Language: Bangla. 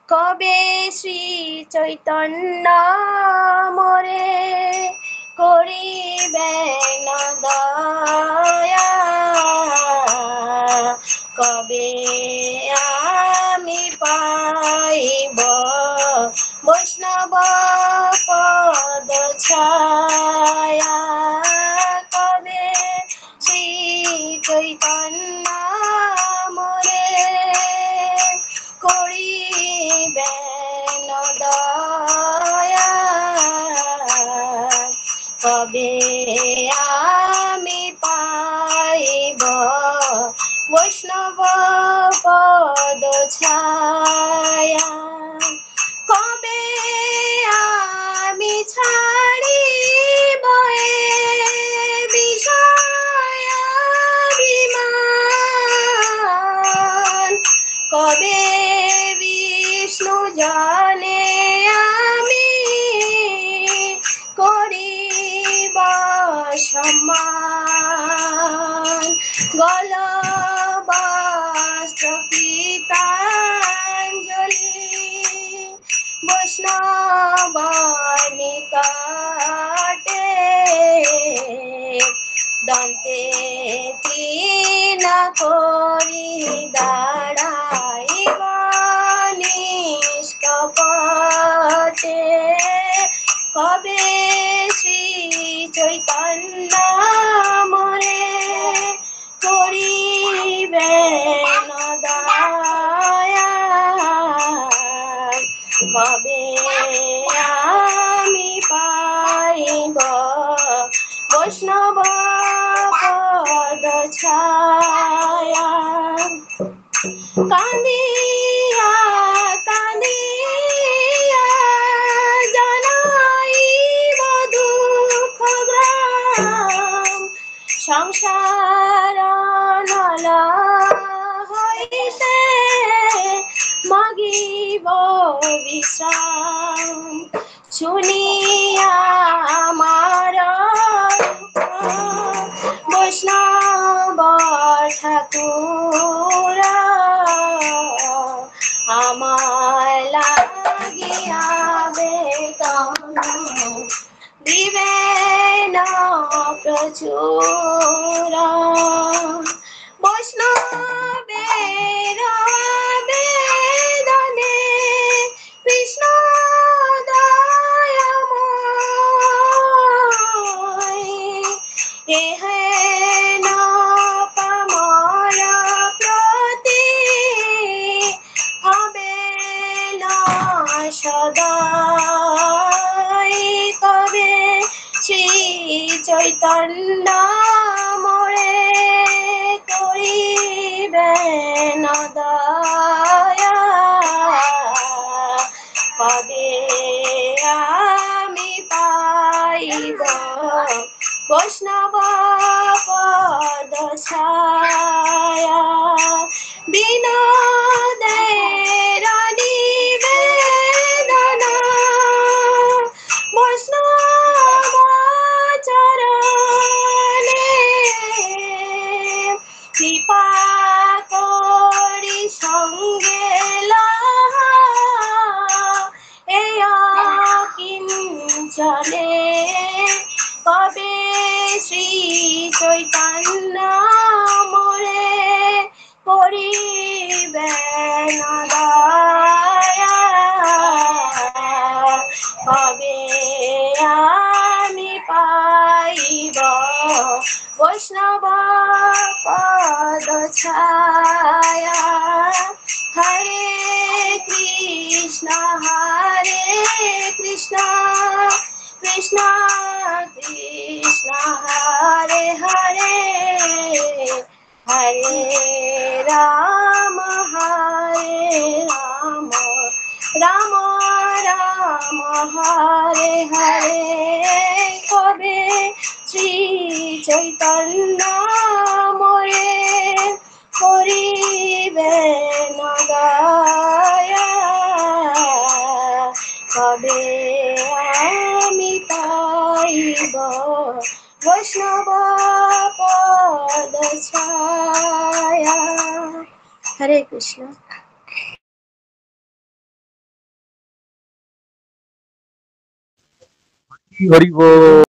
কবে শ্রী চৈতন্য মোরে করিবেন দয়া, কবে আমি পাইব বৈষ্ণব পদ ছায়া, কবে শ্রী চৈতন্য মোরে করিবেন দয়া, কবে আমি পাইব বৈষ্ণব পদ ছায়া, কবে আমি ছাড়িব এ বিষয়াভিমান, কবে বিষ্ণু জানে আমি করিব সম্মান, গলবস্ত্র কৃতাঞ্জলি বৈষ্ণব নিকটে, দন্তে তৃণ করি দাঁড়াইব নিষ্কপটে, কবে শ্রী চৈতন্য মোরে করিবেন দয়া, কবে আমি পাইব বৈষ্ণব পদ ছায়া, কান্দিয়া কান্দিয়া জানাইব দুঃখ গ্রাম, সংসার নল হইতে মাগিব বিশ্রাম, শুনিয়া আমার বৈষ্ণব ঠাকুর আমার লাগিয়া বেদন দিবেন প্রচুর, বৈষ্ণবের বেদনে কৃষ্ণ দয়াময়, এহেন পামর প্রতি হবে না সদাই, কবে শ্রী চৈতন্য মোরে করিবেন দয়া, কবে আমি পাইব বৈষ্ণব পদ ছায়া, বিনোদের নিবেদনা বৈষ্ণব চরণে, কৃপা করি সঙ্গে লহা এই কিঞ্চনে, কবে শ্রী চৈতন্য মোরে করিবেন দয়া, কবে আমি পাইব বৈষ্ণব পদ ছায়া, হরে কৃষ্ণ কৃষ্ণ কৃষ্ণ কৃষ্ণ হরে হরে, হরে রাম রাম রাম হরে হরে, কবে শ্রী চৈতন্য মোরে করিবেন দয়া, কবে আমি পাইব বৈষ্ণব পদ ছায়া। হরে কৃষ্ণ। হরি বল।